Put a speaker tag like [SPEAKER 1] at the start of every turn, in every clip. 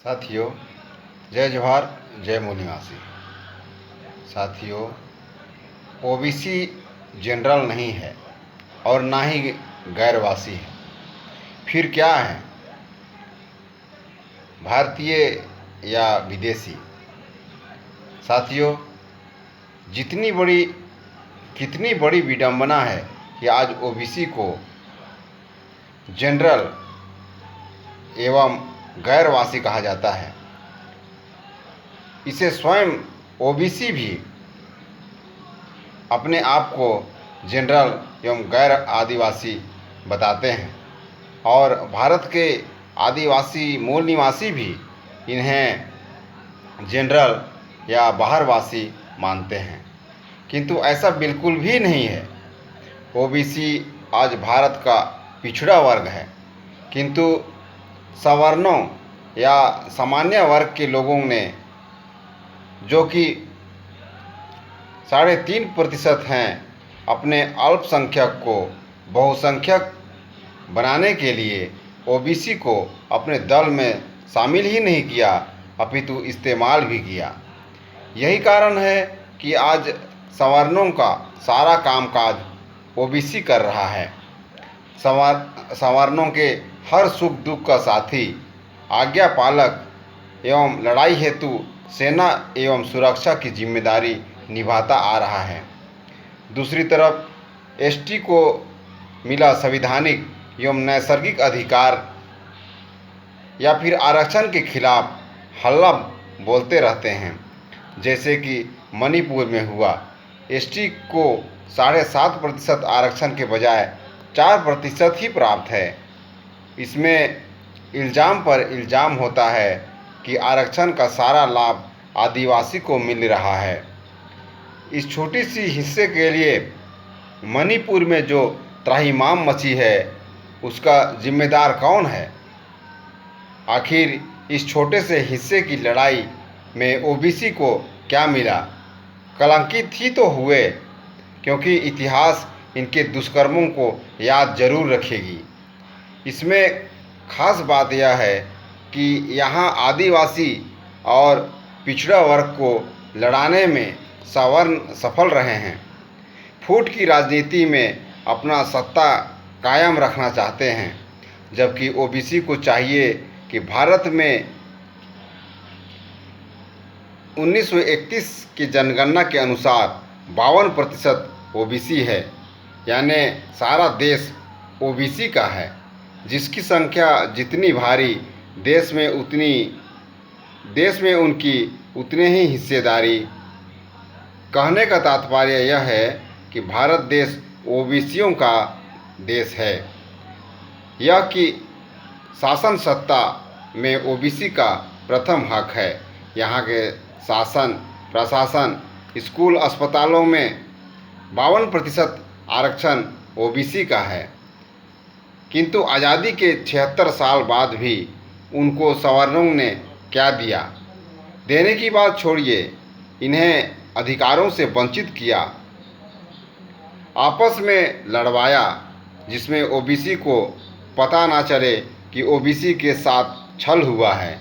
[SPEAKER 1] साथियों, जय जोहार, जय मऊ निवासी। साथियों, ओबीसी जनरल नहीं है और ना ही गैरवासी है। फिर क्या है? भारतीय या विदेशी? साथियों, कितनी बड़ी विडंबना है कि आज ओबीसी को जनरल एवं गैरवासी कहा जाता है। इसे स्वयं ओबीसी भी अपने आप को जनरल एवं गैर आदिवासी बताते हैं और भारत के आदिवासी मूल निवासी भी इन्हें जनरल या बाहरवासी मानते हैं, किंतु ऐसा बिल्कुल भी नहीं है। ओबीसी आज भारत का पिछड़ा वर्ग है, किंतु सवर्णों या सामान्य वर्ग के लोगों ने, जो कि 3.5% हैं, अपने अल्पसंख्यक को बहुसंख्यक बनाने के लिए ओबीसी को अपने दल में शामिल ही नहीं किया, अपितु इस्तेमाल भी किया। यही कारण है कि आज सवर्णों का सारा कामकाज ओबीसी कर रहा है। सवर्णों के हर सुख दुख का साथी, आज्ञा पालक एवं लड़ाई हेतु सेना एवं सुरक्षा की जिम्मेदारी निभाता आ रहा है। दूसरी तरफ एसटी को मिला संवैधानिक एवं नैसर्गिक अधिकार या फिर आरक्षण के खिलाफ हल्ला बोलते रहते हैं, जैसे कि मणिपुर में हुआ। एसटी को 7.5% आरक्षण के बजाय 4% ही प्राप्त है। इसमें इल्ज़ाम पर इल्ज़ाम होता है कि आरक्षण का सारा लाभ आदिवासी को मिल रहा है। इस छोटी सी हिस्से के लिए मणिपुर में जो त्राहिमाम मची है, उसका जिम्मेदार कौन है? आखिर इस छोटे से हिस्से की लड़ाई में ओबीसी को क्या मिला? कलंकित ही तो हुए, क्योंकि इतिहास इनके दुष्कर्मों को याद जरूर रखेगी। इसमें खास बात यह है कि यहाँ आदिवासी और पिछड़ा वर्ग को लड़ाने में सवर्ण सफल रहे हैं। फूट की राजनीति में अपना सत्ता कायम रखना चाहते हैं, जबकि ओबीसी को चाहिए कि भारत में 1931 की जनगणना के अनुसार 52% ओबीसी है, यानी सारा देश ओबीसी का है। जिसकी संख्या जितनी भारी, देश में उनकी उतनी ही हिस्सेदारी। कहने का तात्पर्य यह है कि भारत देश ओबीसियों का देश है। यह कि शासन सत्ता में ओबीसी का प्रथम हक है। यहाँ के शासन प्रशासन, स्कूल अस्पतालों में 52% आरक्षण ओबीसी का है। किंतु आज़ादी के 76 साल बाद भी उनको सवर्णों ने क्या दिया? देने की बात छोड़िए, इन्हें अधिकारों से वंचित किया, आपस में लड़वाया, जिसमें ओबीसी को पता ना चले कि ओबीसी के साथ छल हुआ है,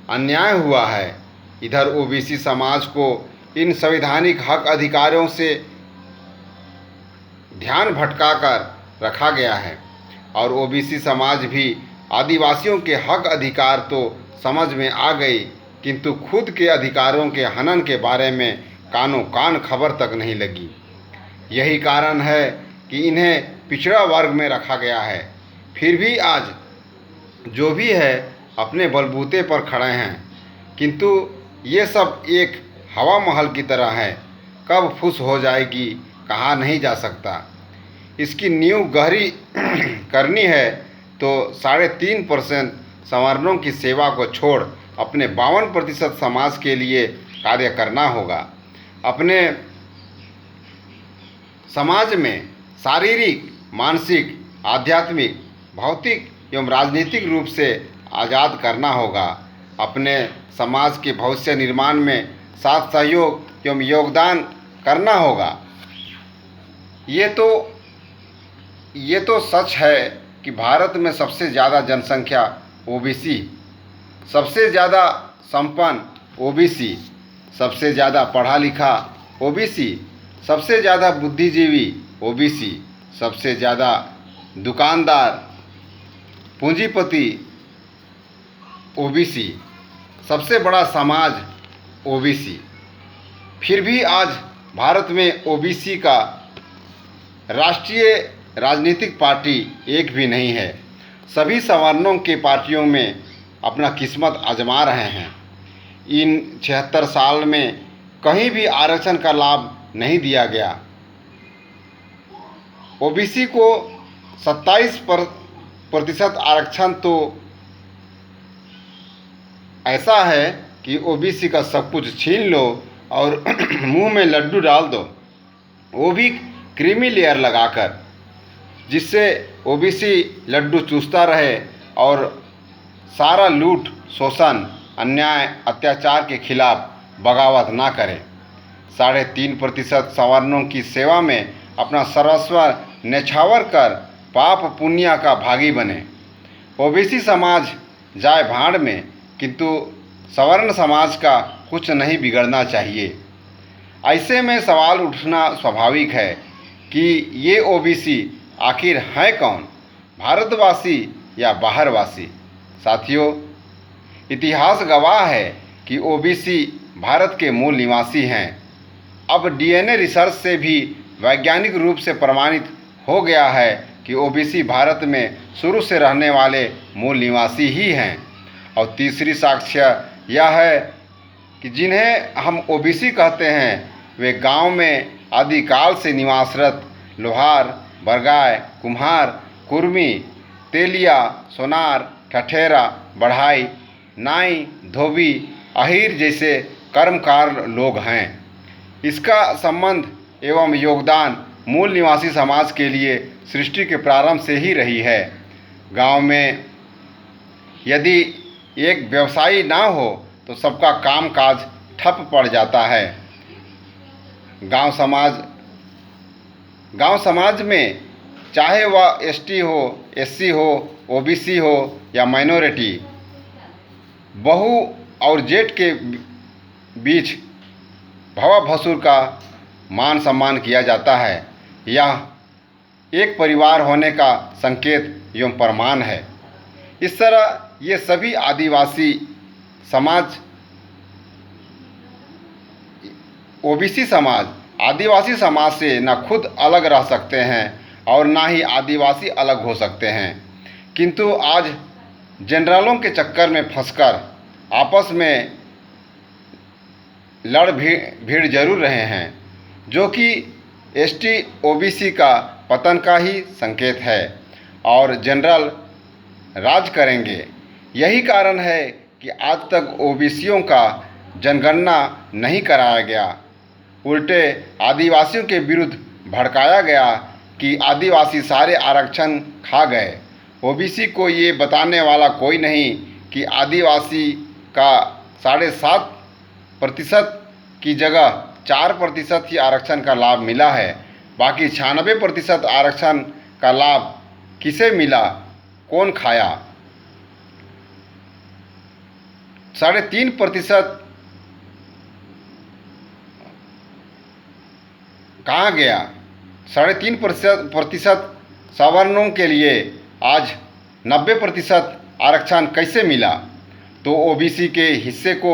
[SPEAKER 1] अन्याय हुआ है। इधर ओबीसी समाज को इन संवैधानिक हक अधिकारों से ध्यान भटकाकर रखा गया है और ओबीसी समाज भी आदिवासियों के हक अधिकार तो समझ में आ गई, किंतु खुद के अधिकारों के हनन के बारे में कानों कान खबर तक नहीं लगी। यही कारण है कि इन्हें पिछड़ा वर्ग में रखा गया है। फिर भी आज जो भी है अपने बलबूते पर खड़े हैं, किंतु ये सब एक हवा महल की तरह है। कब फुस हो जाएगी कहा नहीं जा सकता। इसकी नींव गहरी करनी है तो 3.5% सवर्णों की सेवा को छोड़ अपने 52% समाज के लिए कार्य करना होगा। अपने समाज में शारीरिक, मानसिक, आध्यात्मिक, भौतिक एवं राजनीतिक रूप से आज़ाद करना होगा। अपने समाज के भविष्य निर्माण में साथ सहयोग एवं योगदान करना होगा। ये तो सच है कि भारत में सबसे ज़्यादा जनसंख्या ओबीसी सबसे ज़्यादा संपन्न ओबीसी, सबसे ज़्यादा पढ़ा लिखा ओबीसी, सबसे ज़्यादा बुद्धिजीवी ओबीसी, सबसे ज़्यादा दुकानदार पूंजीपति ओबीसी, सबसे बड़ा समाज ओबीसी। फिर भी आज भारत में ओबीसी का राष्ट्रीय राजनीतिक पार्टी एक भी नहीं है। सभी सवर्णों के पार्टियों में अपना किस्मत आजमा रहे हैं। इन 76 साल में कहीं भी आरक्षण का लाभ नहीं दिया गया। ओबीसी को 27% आरक्षण तो ऐसा है कि ओबीसी का सब कुछ छीन लो और मुंह में लड्डू डाल दो, वो भी क्रीमी लेयर लगाकर, जिससे ओबीसी लड्डू चूसता रहे और सारा लूट, शोषण, अन्याय, अत्याचार के खिलाफ बगावत ना करे। 3.5% सवर्णों की सेवा में अपना सर्वस्व न्यौछावर कर पाप पुण्य का भागी बने। ओबीसी समाज जाए भाड़ में, किंतु सवर्ण समाज का कुछ नहीं बिगड़ना चाहिए। ऐसे में सवाल उठना स्वाभाविक है कि ये ओबीसी आखिर है कौन, भारतवासी या बाहरवासी। साथियों, इतिहास गवाह है कि ओबीसी भारत के मूल निवासी हैं। अब डीएनए रिसर्च से भी वैज्ञानिक रूप से प्रमाणित हो गया है कि ओबीसी भारत में शुरू से रहने वाले मूल निवासी ही हैं। और तीसरी साक्ष्य यह है कि जिन्हें हम ओबीसी कहते हैं वे गांव में आदिकाल से निवासरत लोहार, बरगाय, कुम्हार, कुर्मी, तेलिया, सोनार, ठठेरा, बढ़ाई, नाई, धोबी, अहीर जैसे कर्मकार लोग हैं। इसका संबंध एवं योगदान मूल निवासी समाज के लिए सृष्टि के प्रारंभ से ही रही है। गांव में यदि एक व्यवसायी ना हो तो सबका कामकाज ठप पड़ जाता है। गांव समाज में चाहे वह एसटी हो, एससी हो, ओबीसी हो या माइनॉरिटी, बहू और जेठ के बीच भवा भसुर का मान सम्मान किया जाता है। यह एक परिवार होने का संकेत एवं प्रमाण है। इस तरह ये सभी आदिवासी समाज, ओबीसी समाज आदिवासी समाज से न खुद अलग रह सकते हैं और ना ही आदिवासी अलग हो सकते हैं, किंतु आज जनरलों के चक्कर में फंसकर आपस में लड़ भीड़ जरूर रहे हैं, जो कि एसटी ओबीसी का पतन का ही संकेत है और जनरल राज करेंगे। यही कारण है कि आज तक ओबीसियों का जनगणना नहीं कराया गया। उल्टे आदिवासियों के विरुद्ध भड़काया गया कि आदिवासी सारे आरक्षण खा गए। ओबीसी को ये बताने वाला कोई नहीं कि आदिवासी का 7.5% की जगह 4% ही आरक्षण का लाभ मिला है। बाकी 96% आरक्षण का लाभ किसे मिला, कौन खाया? 3.5% कहाँ गया? 3.5% सवर्णों के लिए आज 90% आरक्षण कैसे मिला? तो ओबीसी के हिस्से को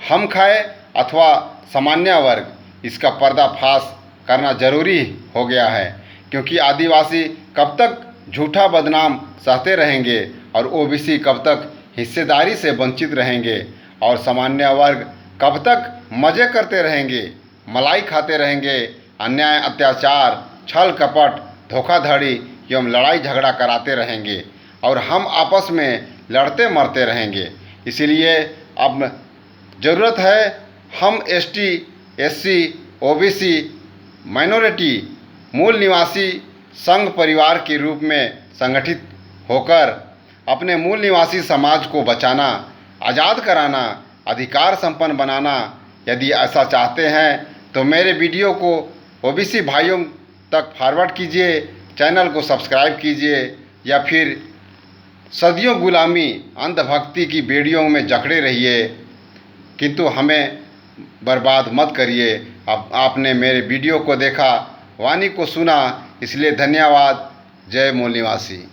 [SPEAKER 1] हम खाए अथवा सामान्य वर्ग, इसका पर्दाफाश करना जरूरी हो गया है, क्योंकि आदिवासी कब तक झूठा बदनाम सहते रहेंगे और ओबीसी कब तक हिस्सेदारी से वंचित रहेंगे और सामान्य वर्ग कब तक मज़े करते रहेंगे, मलाई खाते रहेंगे, अन्याय, अत्याचार, छल कपट, धोखाधड़ी एवं लड़ाई झगड़ा कराते रहेंगे और हम आपस में लड़ते मरते रहेंगे। इसीलिए अब ज़रूरत है हम एसटी, एससी, ओबीसी, माइनॉरिटी, मूल निवासी संघ परिवार के रूप में संगठित होकर अपने मूल निवासी समाज को बचाना, आज़ाद कराना, अधिकार संपन्न बनाना। यदि ऐसा चाहते हैं तो मेरे वीडियो को ओबीसी भाइयों तक फॉरवर्ड कीजिए, चैनल को सब्सक्राइब कीजिए या फिर सदियों गुलामी अंधभक्ति की बेड़ियों में जकड़े रहिए, किंतु हमें बर्बाद मत करिए। अब आपने मेरे वीडियो को देखा, वाणी को सुना, इसलिए धन्यवाद। जय मूल निवासी।